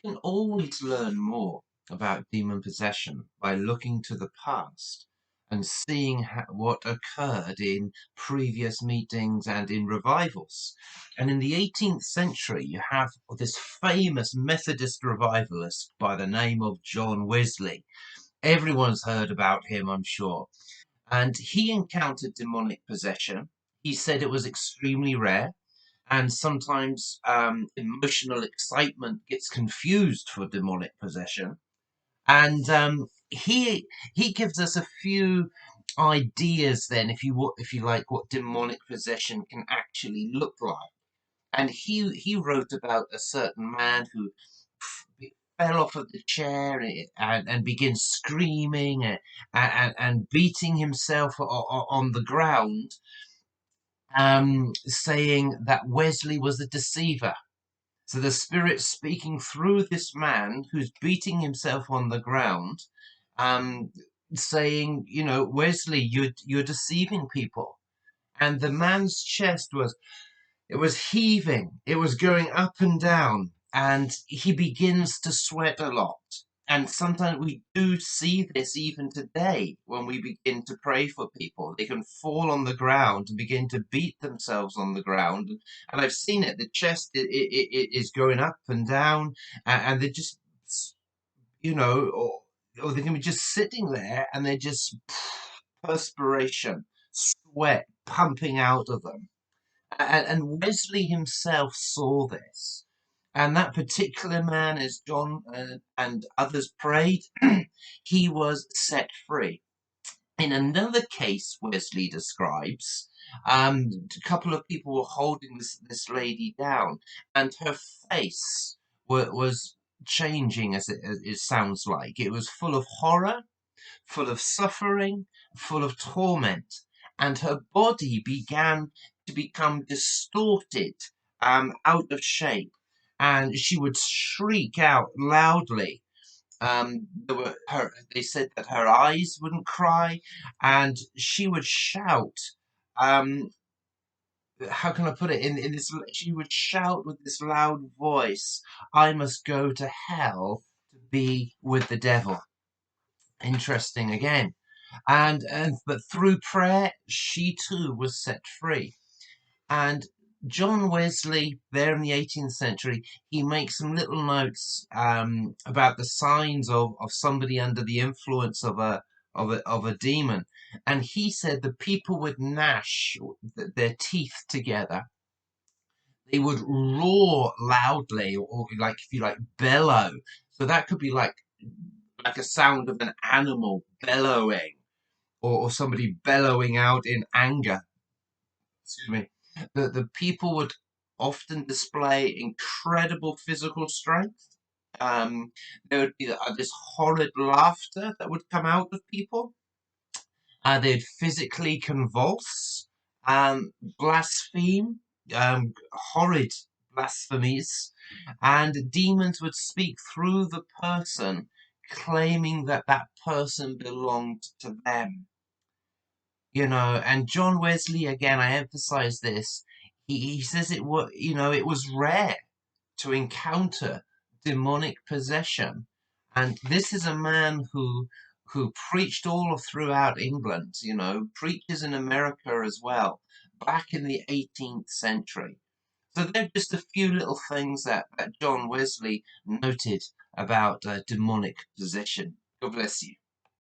We can always learn more about demon possession by looking to the past and seeing what occurred in previous meetings and in revivals. And in the 18th century, you have this famous Methodist revivalist by the name of John Wesley. Everyone's heard about him, I'm sure. And he encountered demonic possession. He said it was extremely rare, and sometimes emotional excitement gets confused for demonic possession. And he gives us a few ideas then, if you like, what demonic possession can actually look like. And he wrote about a certain man who fell off of the chair and began screaming and beating himself on the ground, saying that Wesley was a deceiver. So the Spirit speaking through this man who's beating himself on the ground, um, saying, Wesley, you're deceiving people. And the man's chest was heaving, it was going up and down, and he begins to sweat a lot. And sometimes we do see this even today when we begin to pray for people. They can fall on the ground and begin to beat themselves on the ground. And I've seen it. The chest it is going up and down, and they're just, or they can be just sitting there and they're just perspiration, sweat pumping out of them. And Wesley himself saw this. And that particular man, as John and others prayed, he was set free. In another case, Wesley describes, a couple of people were holding this lady down, and her face was changing, as it sounds like. It was full of horror, full of suffering, full of torment, and her body began to become distorted, out of shape, and she would shriek out loudly. They said that her eyes wouldn't cry, and she would shout. Um, how can I put it in this? She would shout with this loud voice, "I must go to hell to be with the devil." Interesting again. And but through prayer, she too was set free. And John Wesley, there in the 18th century, he makes some little notes about the signs of somebody under the influence of a demon. And he said the people would gnash their teeth together. They would roar loudly, or like, if you like, bellow. So that could be like a sound of an animal bellowing, or somebody bellowing out in anger. Excuse me. The people would often display incredible physical strength. There would be this horrid laughter that would come out of people. They'd physically convulse, blaspheme, horrid blasphemies, and demons would speak through the person, claiming that that person belonged to them. And John Wesley, again, I emphasize this, he says it was rare to encounter demonic possession. And this is a man who preached all throughout England, preaches in America as well, back in the 18th century. So there are just a few little things that John Wesley noted about demonic possession. God bless you.